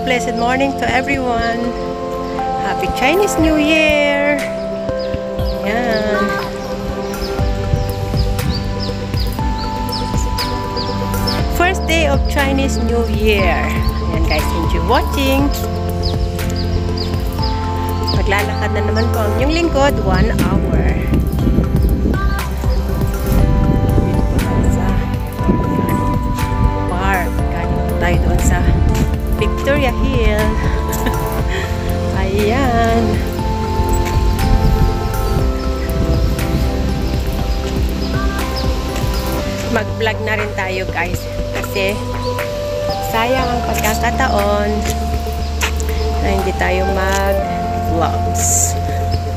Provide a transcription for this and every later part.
blessed morning to everyone. Happy Chinese New Year! Yan. First day of Chinese New Year. Ayan guys, enjoy watching. Maglalakad na naman po ang inyong lingkod, 1 hour. Tayo doon sa Victoria Hill. Ayan. Mag-vlog na rin tayo guys kasi sayang ang pagkakataon na hindi tayo mag-vlogs.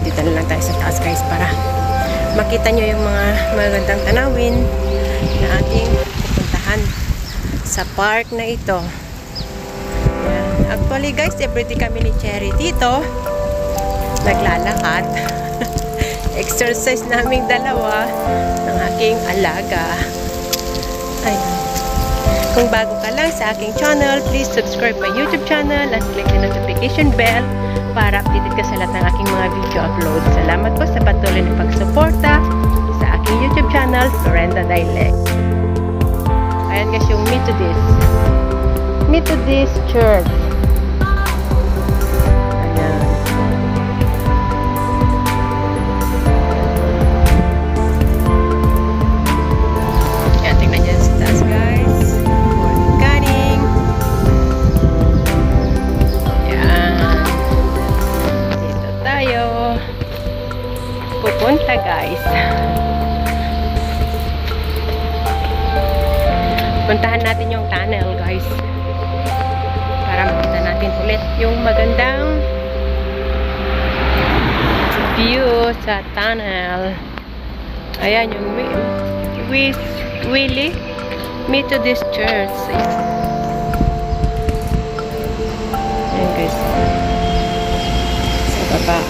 Dito na lang tayo sa taas guys para makita nyo yung mga magandang tanawin na ating pupuntahan sa park na ito. Ayan. Actually guys, everyday kami ni Cherry dito naglalakad. Exercise naming dalawa ng aking alaga. Ayan. Kung bago ka lang sa aking channel, please subscribe my YouTube channel at click the notification bell para updated ka sa lahat ng aking mga video upload. Salamat po sa patuloy na pagsuporta sa aking YouTube channel, Lorenda Dialect. Ayan guys yung Methodist Church. Ayan. Ayan, tingnan nyo sa taas guys. Organic. Ayan. Dito tayo pupunta guys. Puntahan natin yung tunnel guys para makita natin ulit yung magandang view sa tunnel. Ayan yung Willie Methodist Church. Ayan guys sa baba.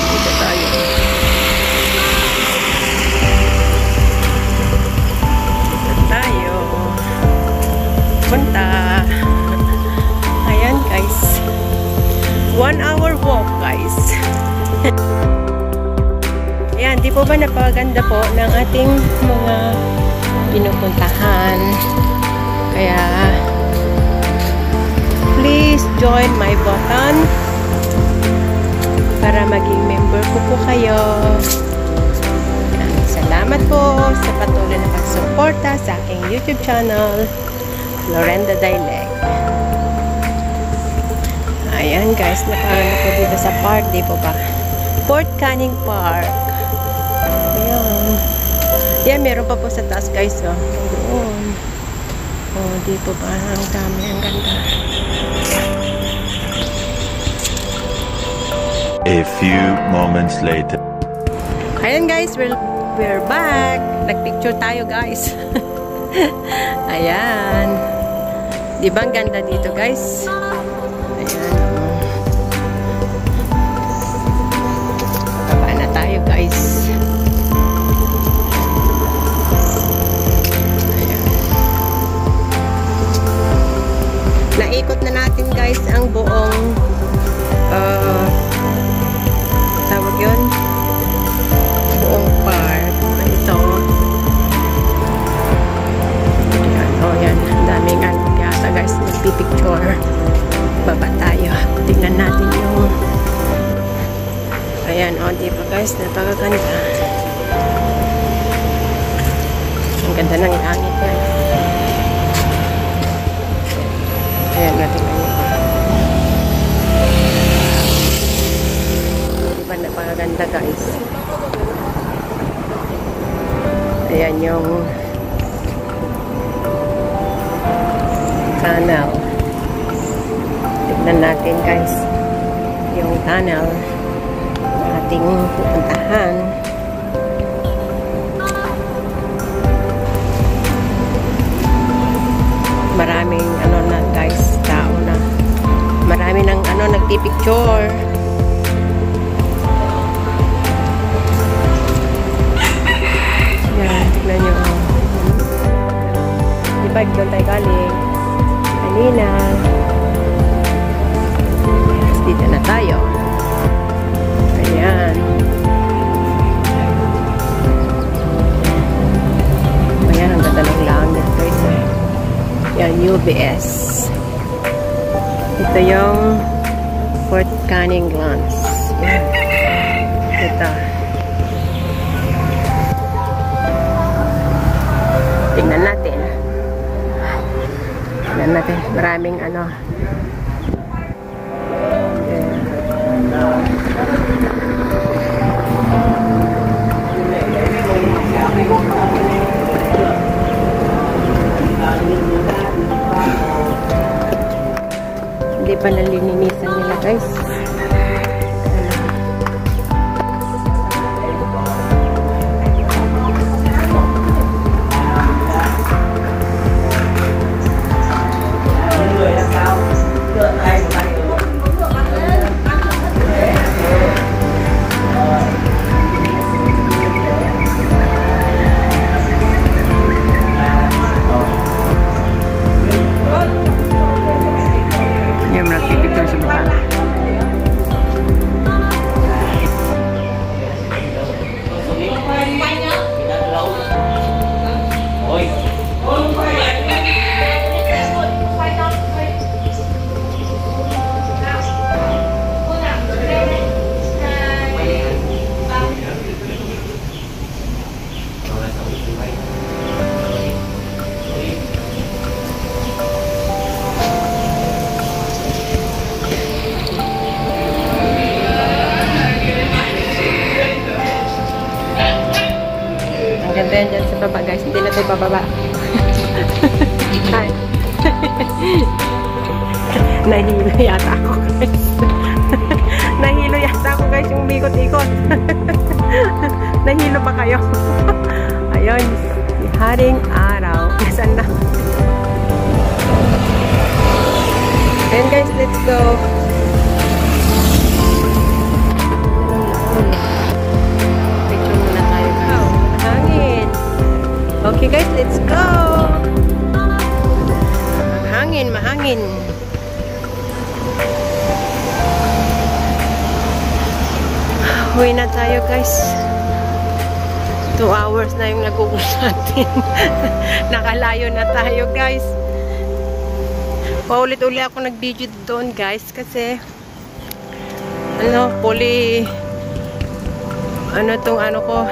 Dito tayo. Punta. Ayan guys. 1 hour walk guys. Ayan, di po ba napakaganda po ng ating mga pinupuntahan. Kaya please join my button para maging member ko po kayo. Salamat po sa patuloy na pagsuporta sa aking YouTube channel, Lorenda Dialect. Ayan guys, nakaraan ako dito sa park, di po ba? Fort Canning Park. Ayan. Ayan, meron pa po sa taas guys, oh. Doon. Oh, di po ba? Ang dami, ang ganda. A few moments later. Ayan guys, we're back. Nagpicture tayo guys. Ayan. Di ba ang ganda dito guys? Ayan. Baba na tayo guys. Ayan. Naikot na natin guys ang buong tawag yun? Buong park. Ito. Oh, yan. Ang daming kaya guys, nagpipicture. Baba tayo. Tingnan natin yung ayan, o, di ba guys? Napakaganda. Ang ganda ng langit yan. Ayan, tingnan nyo. Di ba napakaganda guys? Ayan yung tunnel. Tignan natin guys yung tunnel na ating pupuntahan. Maraming ano na guys, tao na. Marami ng ano nagpipicture. Yan, tignan nyo. Di ba doon tayo galing? kanina. Tapos dito na tayo. Ayan. Ayan, ang ganda ng langit guys. Yan, UBS. Ito yung Fort Canning Lands. Yan. Ito. Tingnan natin. Tingnan natin. Maraming ano. Hindi pa nalilinisan nila guys. Yung nagpipicture sa mukha. Ang ganda yan dyan sa baba guys. Hindi na tayo bababa. Ay. Nahilo yata ako guys. Nahilo yata ako guys yung ikot-ikot. Nahilo pa kayo. Ayun. Haring araw. Nasaan na? Then guys, let's go. Picture muna tayo guys. Hangin. Okay guys, let's go. Mahangin, mahangin. Uwi na tayo guys. 2 hours na yung nag-uus natin. Nakalayo na tayo guys. Paulit-uli ako nag-video doon guys kasi ko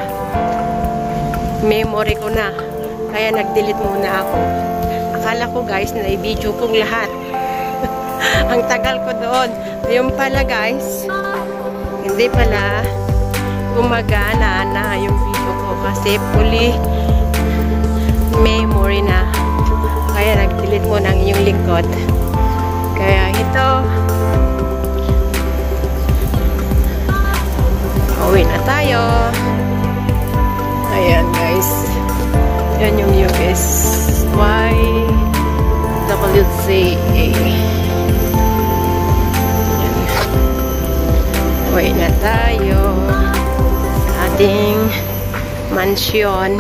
memory ko na kaya nag-delete muna ako. Akala ko guys na i-video kong lahat. Ang tagal ko doon. Yung pala guys, hindi pala gumagana na yung video ko kasi fully memory na. Kaya nag-delete mo ng inyong lingkod. Kaya ito, uwi na tayo. Ayan guys. Yan yung YWCA. Yan. Uwi na tayo sa ating mansyon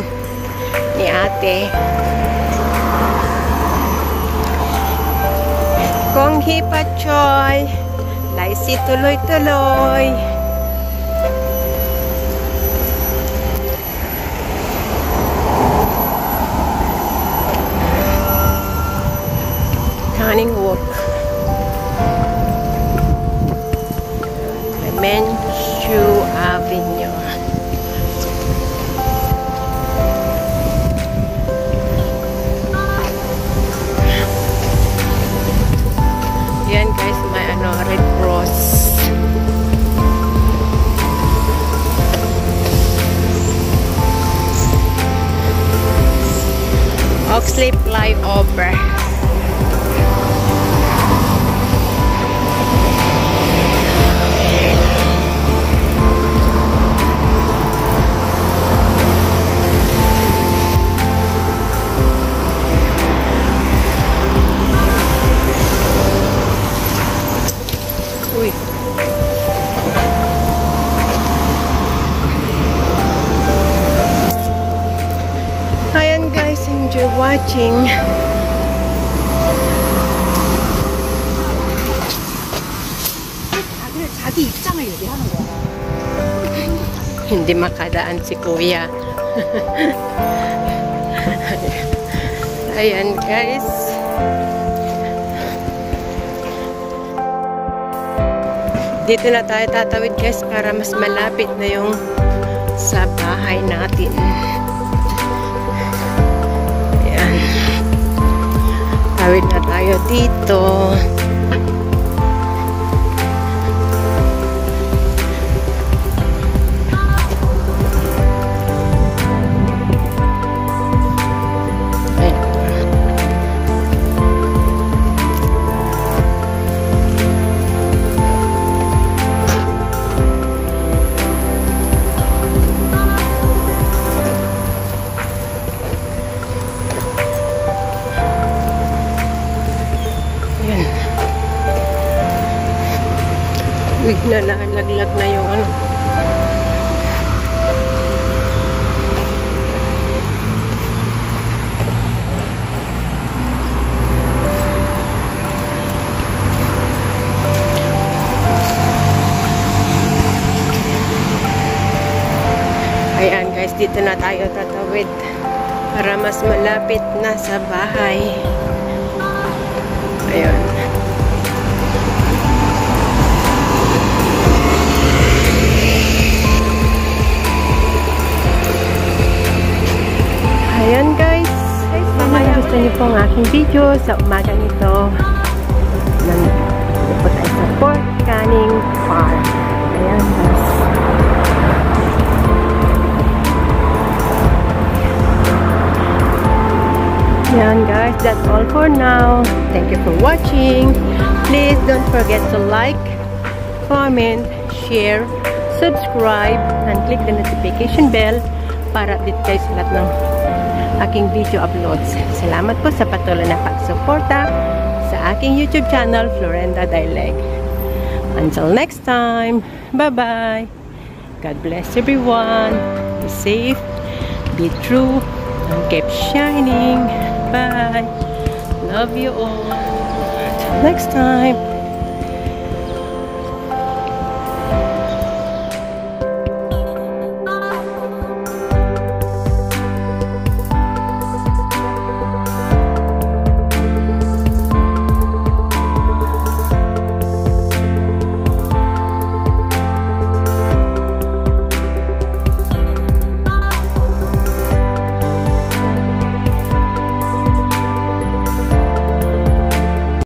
ni ate. Kung hipachoy, laisi tuloy-tuloy. Canning Walk. Menchu Avenue. Yan guys, may Red Cross. Oxley Flyover. Uy. Ayan guys, enjoy watching. 자기 입장을 얘기하는 거야. Hindi makadaan si kuya. Ayan guys. Dito na tayo tatawid guys para mas malapit na yung sa bahay natin. Ayan. Tawid na tayo dito. Nalaglag na yung ano. Ayan guys, dito na tayo tatawid para mas malapit na sa bahay. Ayan. Ayan guys, mamaya gusto niyo po ang aking video sa umaga nito. Nandito po tayo sa Fort Canning Park. Ayan guys. Ayan guys, that's all for now. Thank you for watching. Please don't forget to like, comment, share, subscribe, and click the notification bell para update kayo sa lahat ng aking video uploads. Salamat po sa patuloy na pagsuporta sa aking YouTube channel, Florenda Dialect. Until next time, bye-bye. God bless everyone. Be safe, be true, and keep shining. Bye. Love you all. Next time.